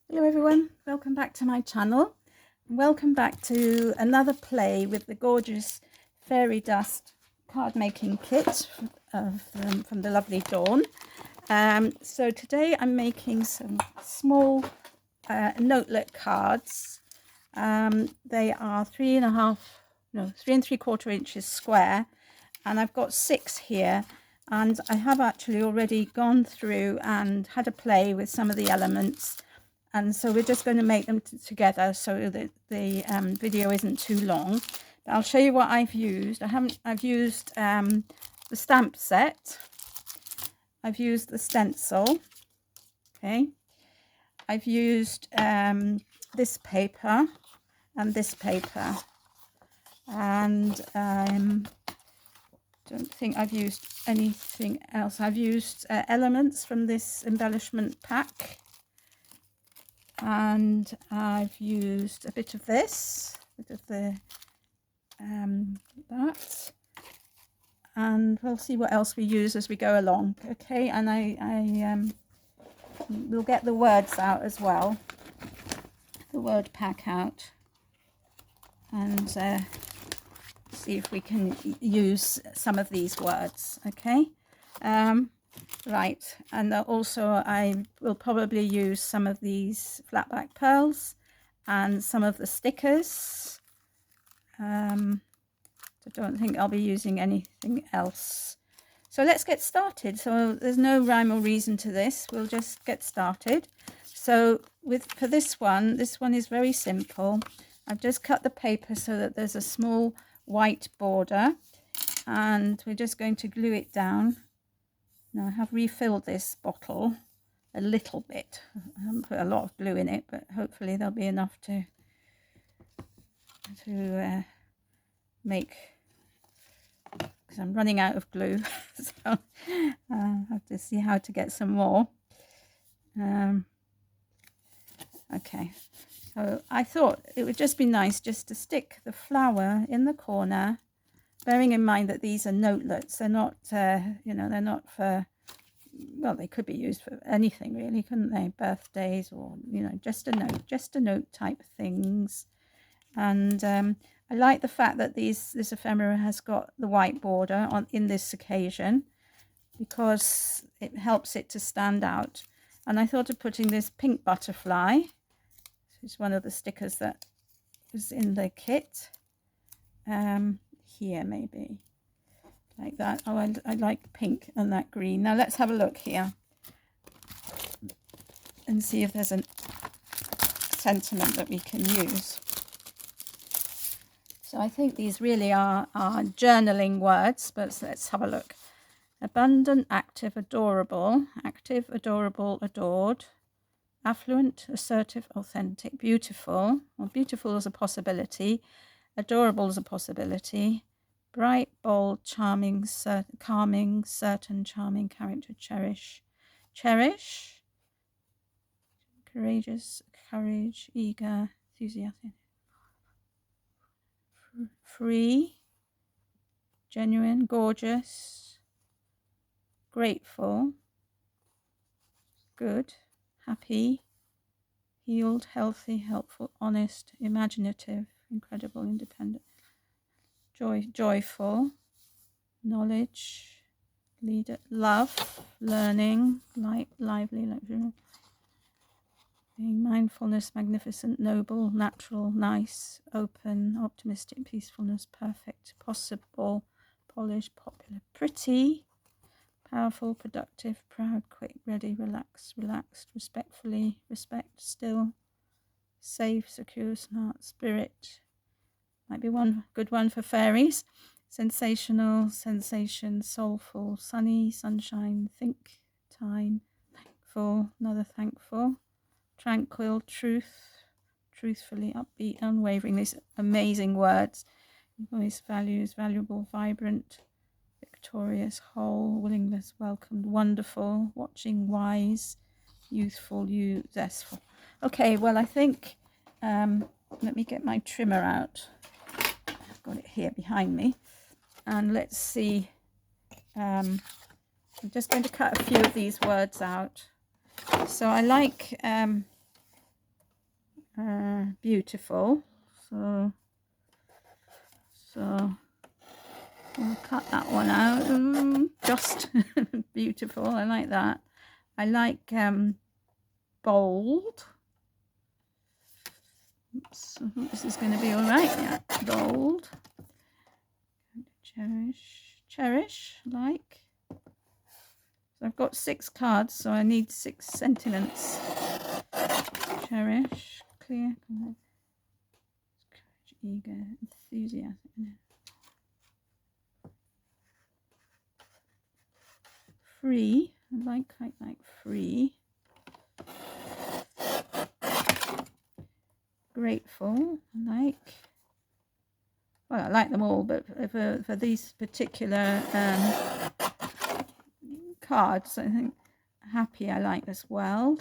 Hello everyone, welcome back to my channel. Welcome back to another play with the gorgeous fairy dust card making kit from the lovely Dawn. So today I'm making some small notelet cards. They are 3.75 inches square, and I've got 6 here, and I have actually already gone through and had a play with some of the elements. And so we're just going to make them together so that the video isn't too long. But I'll show you what I've used. I've used the stamp set. I've used the stencil. Okay. I've used this paper and this paper. And don't think I've used anything else. I've used elements from this embellishment pack. And I've used a bit of this, a bit of the that, and we'll see what else we use as we go along. Okay, and I will get the words out as well, the word pack out, and see if we can use some of these words. Okay. Right, and also I will probably use some of these flat-back pearls and some of the stickers. I don't think I'll be using anything else. So let's get started. So there's no rhyme or reason to this. We'll just get started. So for this one is very simple. I've just cut the paper so that there's a small white border, and we're just going to glue it down. Now I have refilled this bottle a little bit. I haven't put a lot of glue in it, but hopefully there'll be enough to make, because I'm running out of glue. So I'll have to see how to get some more. Okay, so I thought it would just be nice just to stick the flower in the corner, bearing in mind that these are notelets. They're not, they're not for, well, they could be used for anything really, couldn't they? Birthdays, or, just a note type things. And I like the fact that this ephemera has got the white border in this occasion, because it helps it to stand out. And I thought of putting this pink butterfly. This is one of the stickers that was in the kit. Here maybe, like that. Oh, I like pink and that green. Now let's have a look here and see if there's a sentiment that we can use. So I think these really are journaling words, but let's have a look. Abundant, active, adorable, adored, affluent, assertive, authentic, beautiful. Well, beautiful is a possibility. Adorable is a possibility. Bright, bold, charming, calming, certain, charming, character, cherish, courageous, courage, eager, enthusiastic, free, genuine, gorgeous, grateful, good, happy, healed, healthy, helpful, honest, imaginative, incredible, independent, joyful, knowledge, leader, love, learning, lively, luxury, being, mindfulness, magnificent, noble, natural, nice, open, optimistic, peacefulness, perfect, possible, polished, popular, pretty, powerful, productive, proud, quick, ready, relaxed, respectfully, respect, still, safe, secure, smart, spirit. Might be one good one for fairies. Sensational, sensation, soulful, sunny, sunshine, think, time, thankful, another thankful, tranquil, truth, truthfully, upbeat, unwavering. These amazing words. Voice, values, valuable, vibrant, victorious, whole, willingness, welcomed, wonderful, watching, wise, youthful, zestful. Okay, well, I think, let me get my trimmer out. I've got it here behind me. And let's see. I'm just going to cut a few of these words out. So I like beautiful. So we'll cut that one out. Just beautiful. I like that. I like bold. Oops, I hope this is going to be all right. Yeah, bold. Cherish, like. So I've got 6 cards, so I need 6 sentiments. Cherish, clear, courage, eager, enthusiasm. Free, I like free. Grateful, well, I like them all, but for these particular cards, I think happy I like as well.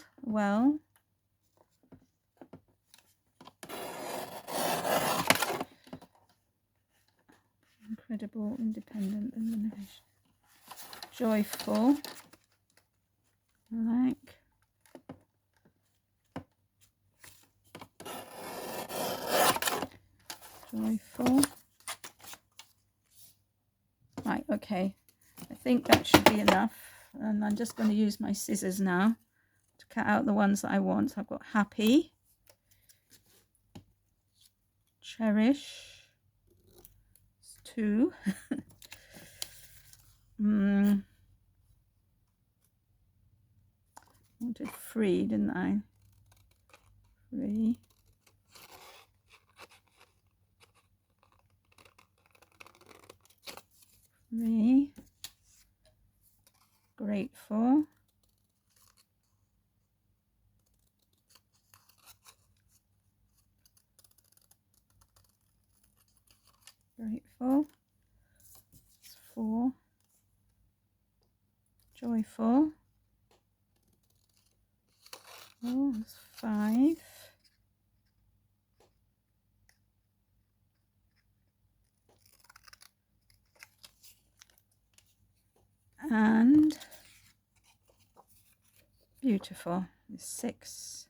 Incredible, independent, illumination. Joyful, I like. Joyful. Right, okay. I think that should be enough. And I'm just going to use my scissors now to cut out the ones that I want. So I've got happy, cherish, it's 2. Wanted free, didn't I? Free. Free. Grateful. Grateful. It's 4. Joyful. Oh, it's 5. And beautiful is 6.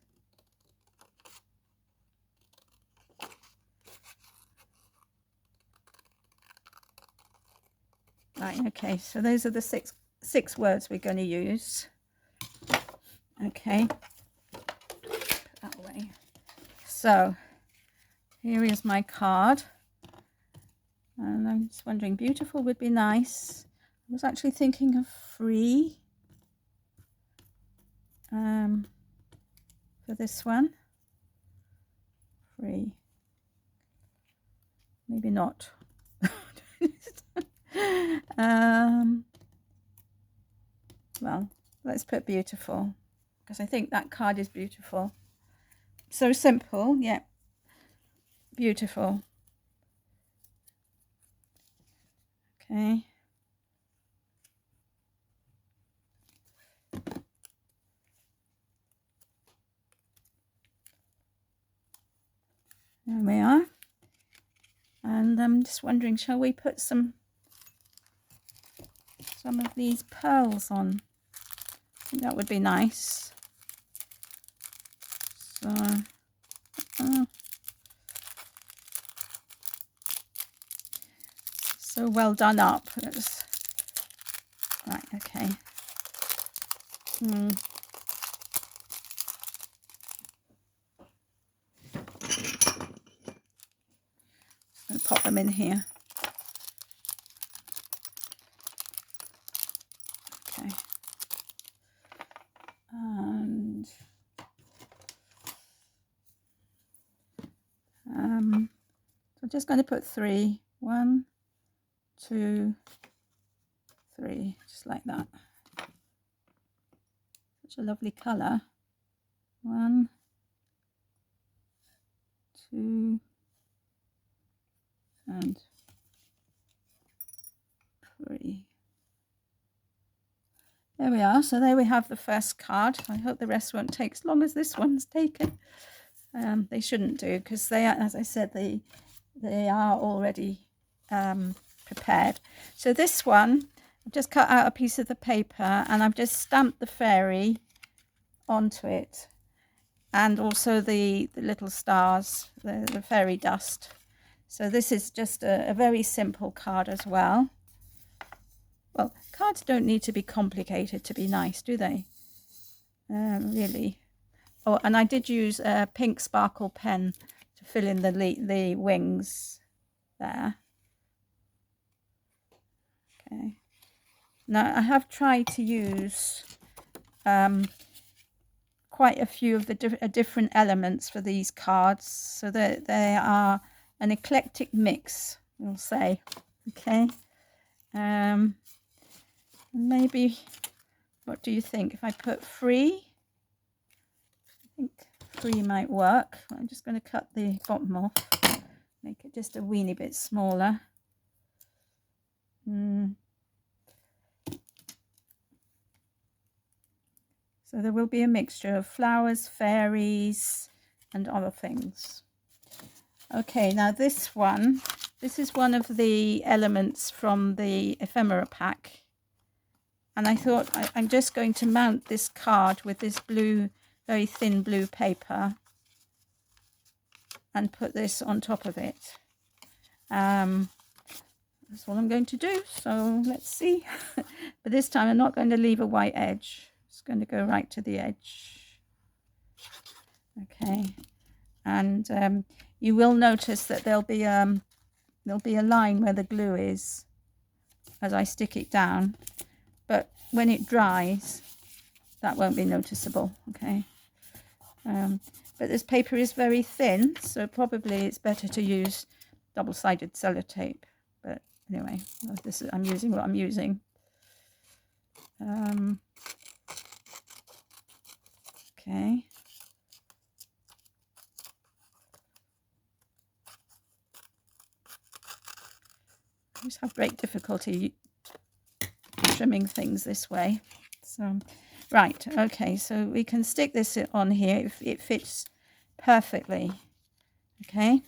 Right, okay, so those are the six words we're going to use. Okay, put that away. So here is my card, and I'm just wondering, beautiful would be nice. I was actually thinking of free for this one. Free, maybe not. Well, let's put beautiful, because I think that card is beautiful. So simple, yeah, beautiful. Okay. There we are. And I'm just wondering, shall we put some of these pearls on? I think that would be nice. So well done up. Right, okay. I'll pop them in here. Okay. And so I'm just going to put 3. 1, 2, 3, just like that. Such a lovely colour. 1, 2, and 3. There we are. So there we have the first card. I hope the rest won't take as long as this one's taken. They shouldn't do, because they are, as I said, they are already prepared. So this one, I've just cut out a piece of the paper and I've just stamped the fairy onto it. and also the little stars, the fairy dust. So this is just a very simple card as well. Well, cards don't need to be complicated to be nice, do they? Really. Oh, and I did use a pink sparkle pen to fill in the wings there. Okay. Now I have tried to use quite a few of the different elements for these cards, so that they are an eclectic mix, we'll say. Okay. Maybe, what do you think if I put 3? I think 3 might work. I'm just going to cut the bottom off, make it just a weeny bit smaller. So there will be a mixture of flowers, fairies, and other things. Okay, now this is one of the elements from the ephemera pack. And I thought I'm just going to mount this card with this blue, very thin blue paper, and put this on top of it. That's what I'm going to do, so let's see. But this time I'm not going to leave a white edge. It's going to go right to the edge. Okay, and you will notice that there'll be a line where the glue is as I stick it down, but when it dries that won't be noticeable. Okay, but this paper is very thin, so probably it's better to use double-sided sellotape. But anyway, I'm using what I'm using. Okay. I just have great difficulty trimming things this way. So, right, okay, so we can stick this on here if it fits perfectly. Okay,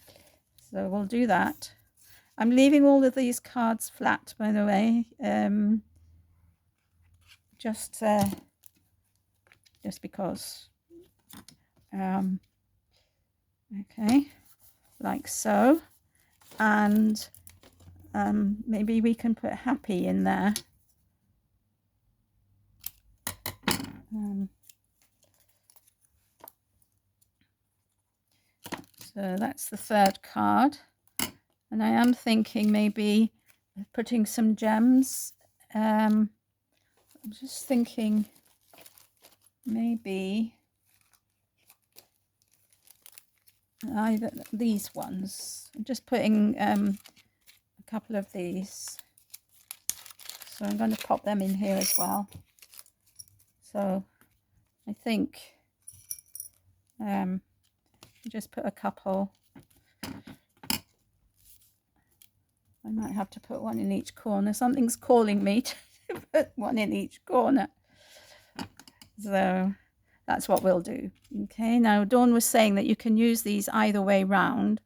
so we'll do that. I'm leaving all of these cards flat, by the way, just because. Okay, like so, and maybe we can put happy in there. So that's the 3rd card, and I am thinking maybe putting some gems. I'm just thinking maybe either these ones. I'm just putting a couple of these, so I'm going to pop them in here as well. So I think just put a couple. I might have to put one in each corner. Something's calling me to put one in each corner. So that's what we'll do. Okay, now Dawn was saying that you can use these either way round.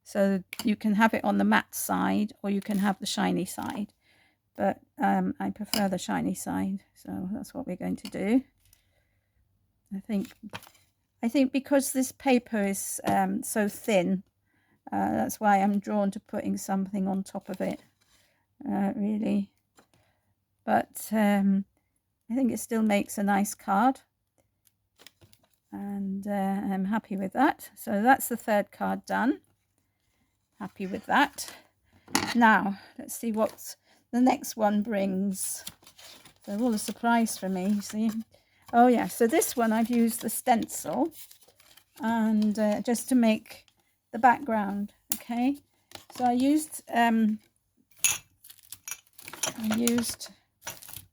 So you can have it on the matte side or you can have the shiny side. But I prefer the shiny side. So that's what we're going to do. I think because this paper is so thin, that's why I'm drawn to putting something on top of it, really. But I think it still makes a nice card, and I'm happy with that. So that's the 3rd card done. Happy with that. Now let's see what the next one brings. So all a surprise for me, you see. Oh yeah, so this one I've used the stencil, and just to make the background. Okay, so I used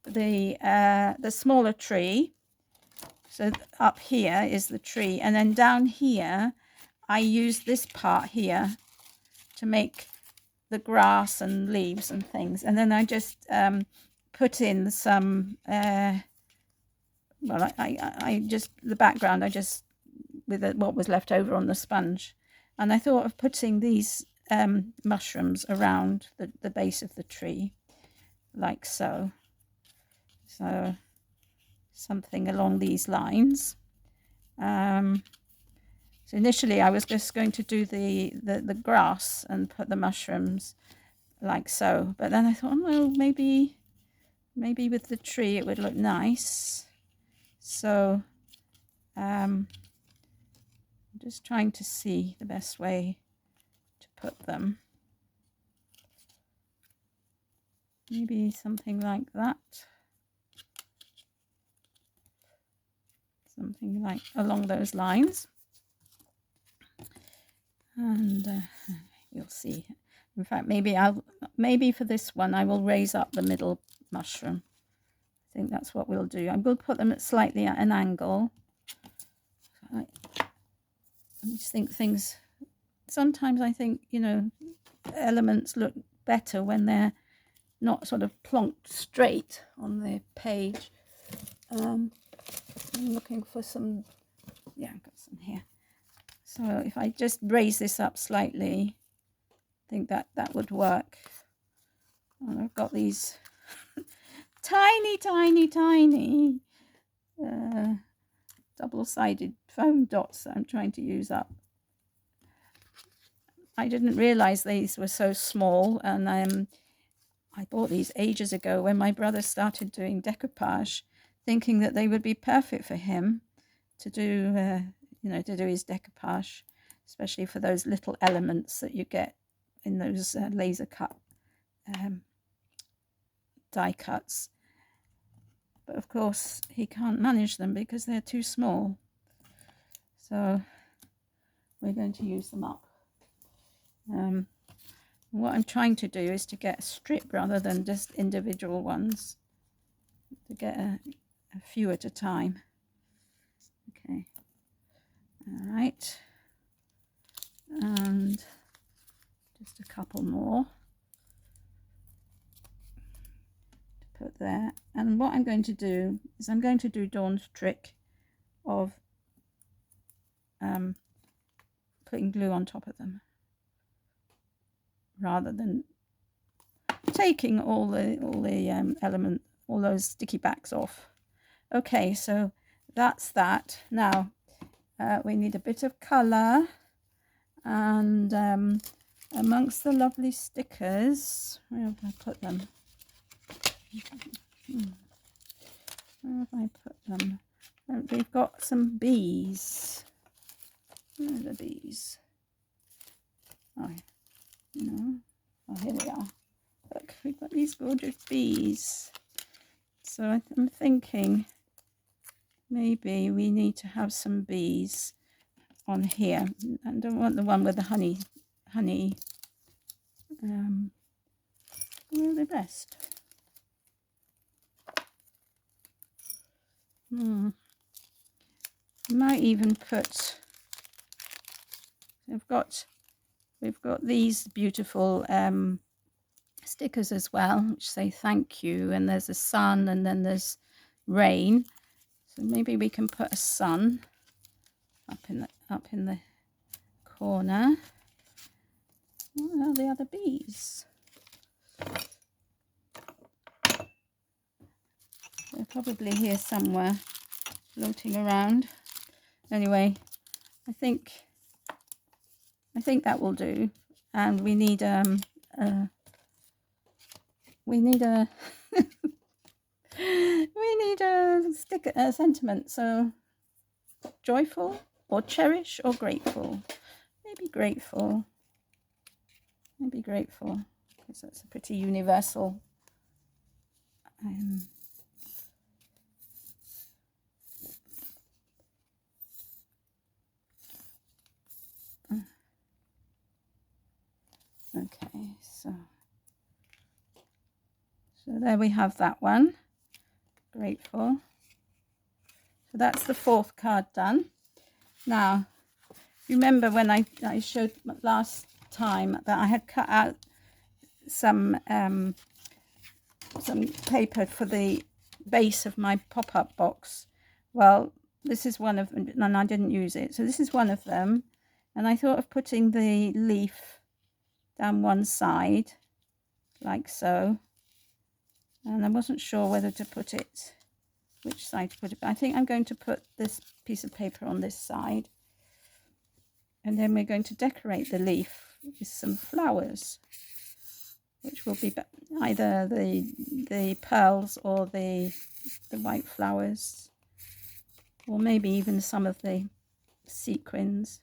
the smaller tree. So up here is the tree, and then down here I used this part here to make the grass and leaves and things, and then I just put in some well, I just, the background I just, with what was left over on the sponge, and I thought of putting these mushrooms around the base of the tree, like so. So something along these lines. So initially I was just going to do the grass and put the mushrooms like so, but then I thought, oh, well, maybe with the tree it would look nice. So I'm just trying to see the best way to put them. Maybe something like that. Something like along those lines. And you'll see. In fact, maybe for this one I will raise up the middle mushroom. I think that's what we'll do. I'm going to put them slightly at an angle. I just think things, sometimes I think, you know, elements look better when they're not sort of plonked straight on the page. I'm looking for some, yeah, I've got some here. So if I just raise this up slightly, I think that would work. And I've got these tiny double-sided foam dots that I'm trying to use up. I didn't realize these were so small, and I bought these ages ago when my brother started doing decoupage, thinking that they would be perfect for him to do, you know, to do his decoupage, especially for those little elements that you get in those laser cut die cuts. But of course he can't manage them because they're too small. So we're going to use them up. What I'm trying to do is to get a strip rather than just individual ones, to get a few at a time. Okay, all right, and just a couple more to put there. And what I'm going to do is I'm going to do Dawn's trick of putting glue on top of them, rather than taking all those sticky backs off. Okay, so that's that. Now we need a bit of colour, and amongst the lovely stickers, where have I put them? Where have I put them? We've got some bees. Where are the bees? Oh, no. Oh, here they are. Look, we've got these gorgeous bees. So I'm thinking maybe we need to have some bees on here. I don't want the one with the honey. Where are they best? Might even put, we've got these beautiful stickers as well, which say thank you, and there's a sun and then there's rain. So maybe we can put a sun up in the corner. Where are the other bees? They're probably here somewhere, floating around. Anyway, I think that will do. And we need a sticker, a sentiment. So joyful or cherish or grateful. Maybe grateful, because that's a pretty universal okay, so there we have that one, grateful. So that's the fourth card done. Now, remember when I showed last time that I had cut out some paper for the base of my pop-up box? Well, this is one of them, and I didn't use it. So this is one of them, and I thought of putting the leaf down one side, like so. And I wasn't sure whether to put it, which side to put it. But I think I'm going to put this piece of paper on this side. And then we're going to decorate the leaf with some flowers, which will be either the pearls or the white flowers, or maybe even some of the sequins.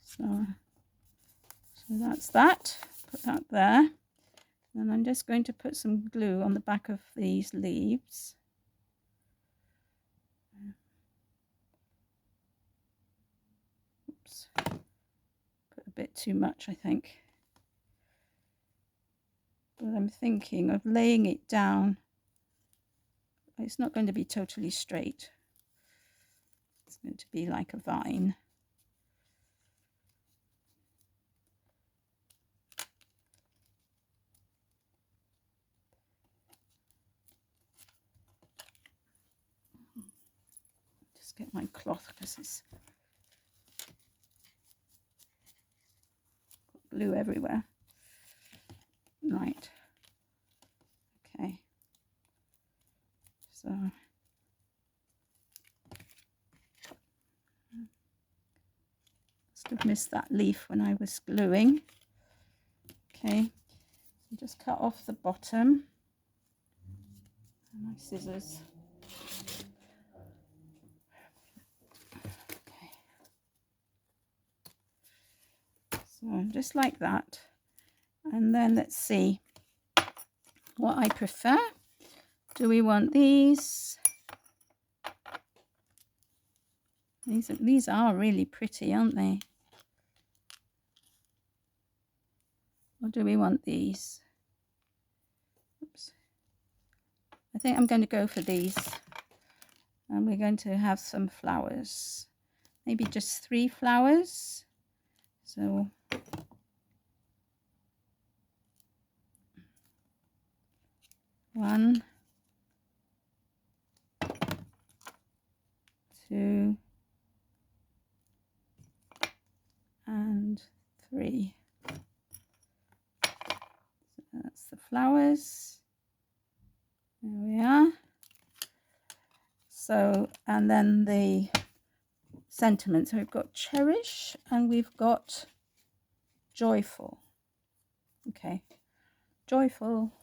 So that's that. Put that there. And I'm just going to put some glue on the back of these leaves. Oops. Put a bit too much, I think. But I'm thinking of laying it down. It's not going to be totally straight. It's going to be like a vine. Just get my cloth because it's got glue everywhere. Right. Okay. So must have missed that leaf when I was gluing. Okay. So just cut off the bottom. My scissors. Okay. So just like that. And then let's see what I prefer. Do we want these? These are really pretty, aren't they? Or do we want these? Oops. I think I'm going to go for these. And we're going to have some flowers. Maybe just 3 flowers. So one, 2, and 3. So that's the flowers. There we are. So, and then the sentiments. So we've got cherish and we've got joyful. Okay, joyful.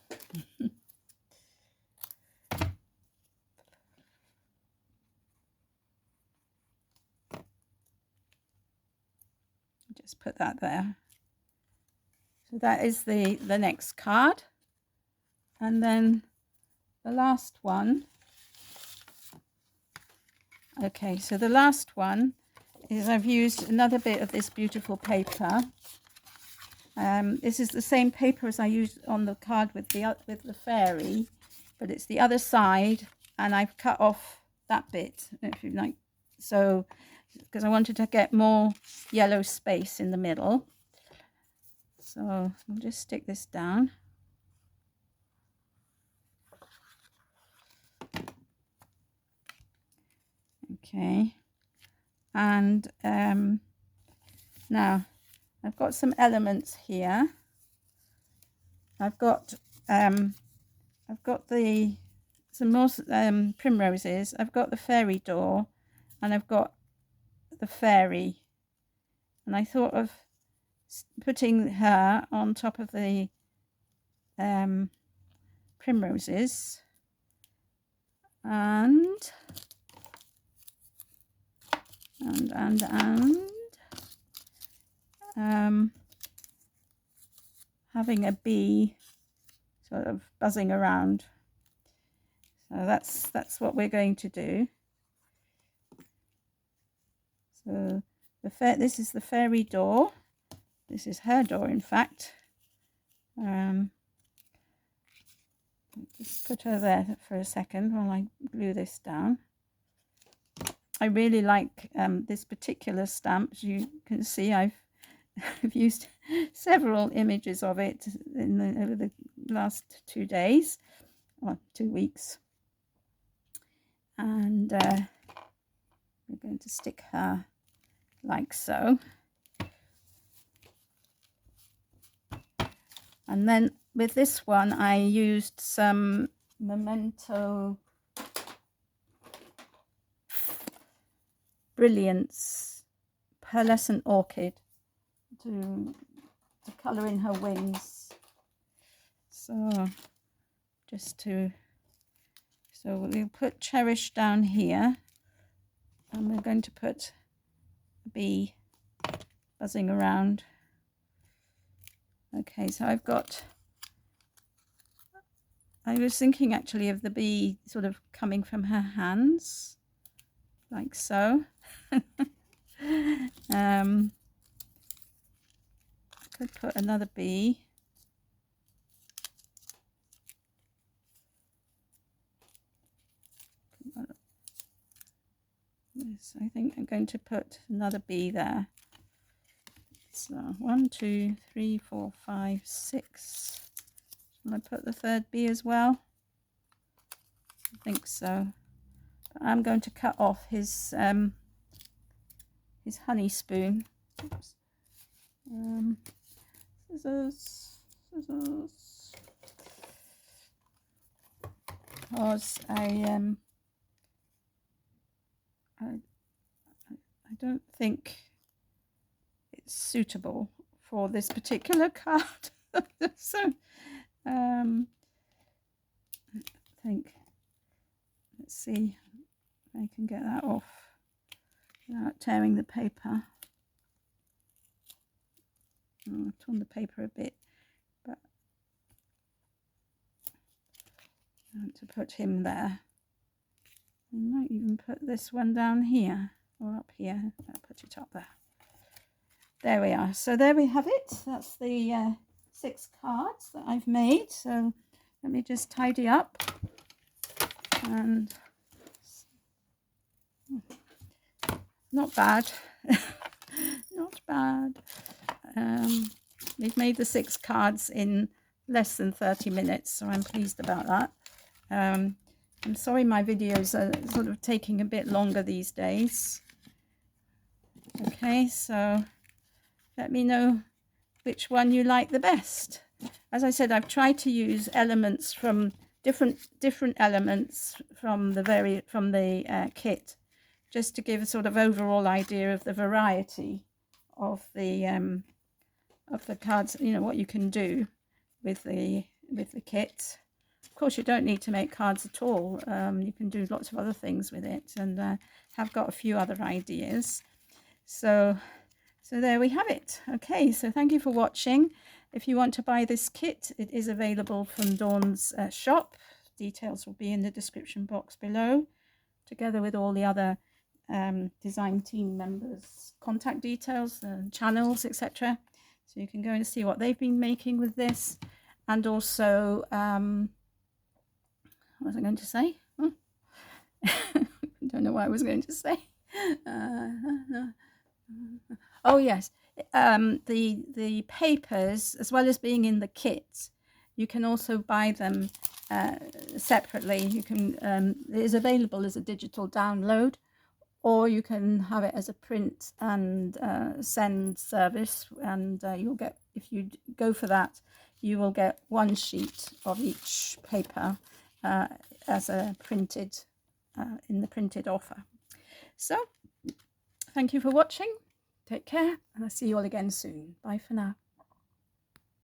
Just put that there. So that is the next card. And then the last one. Okay, so the last one is I've used another bit of this beautiful paper. This is the same paper as I used on the card with the fairy, but it's the other side, and I've cut off that bit, if you like. So, because I wanted to get more yellow space in the middle. So I'll just stick this down. Okay, and now I've got some elements here. I've got some more primroses. I've got the fairy door, and I've got the fairy. And I thought of putting her on top of the primroses, and having a bee sort of buzzing around. So that's what we're going to do. So this is the fairy door. This is her door, in fact. Just put her there for a second while I glue this down. I really like this particular stamp. As you can see, I've used several images of it over the last 2 days, or 2 weeks. And we're going to stick her like so. And then with this one, I used some memento Brilliance Pearlescent Orchid to colour in her wings. So we'll put Cherish down here, and we're going to put a bee buzzing around. Okay, so I was thinking actually of the bee sort of coming from her hands, like so. I could put another bee. Yes, I think I'm going to put another bee there. So 1, 2, 3, 4, 5, 6. Shall I put the third bee as well? I think so. But I'm going to cut off his honey spoon. Oops. Scissors. Because I don't think it's suitable for this particular card. So I think, let's see if I can get that off without tearing the paper. I've torn the paper a bit, but I want to put him there. I might even put this one down here or up here. I'll put it up there. There we are. So there we have it. That's the 6 cards that I've made. So let me just tidy up. And not bad. Not bad. We've made the 6 cards in less than 30 minutes, so I'm pleased about that. I'm sorry my videos are sort of taking a bit longer these days. Okay, so let me know which one you like the best. As I said, I've tried to use elements from different elements from the kit, just to give a sort of overall idea of the variety of the cards. You know what you can do with the kit. Of course, you don't need to make cards at all. You can do lots of other things with it, and have got a few other ideas. So there we have it. Okay, so thank you for watching. If you want to buy this kit, it is available from Dawn's shop. Details will be in the description box below, together with all the other design team members' contact details, channels, etc. So you can go and see what they've been making with this. And also, what was I going to say? I don't know what I was going to say. Oh yes, the papers, as well as being in the kit, you can also buy them separately. You can it is available as a digital download, or you can have it as a print and send service, and you'll get, if you go for that, you will get 1 sheet of each paper as a printed in the printed offer. So thank you for watching. Take care, and I'll see you all again soon. Bye for now.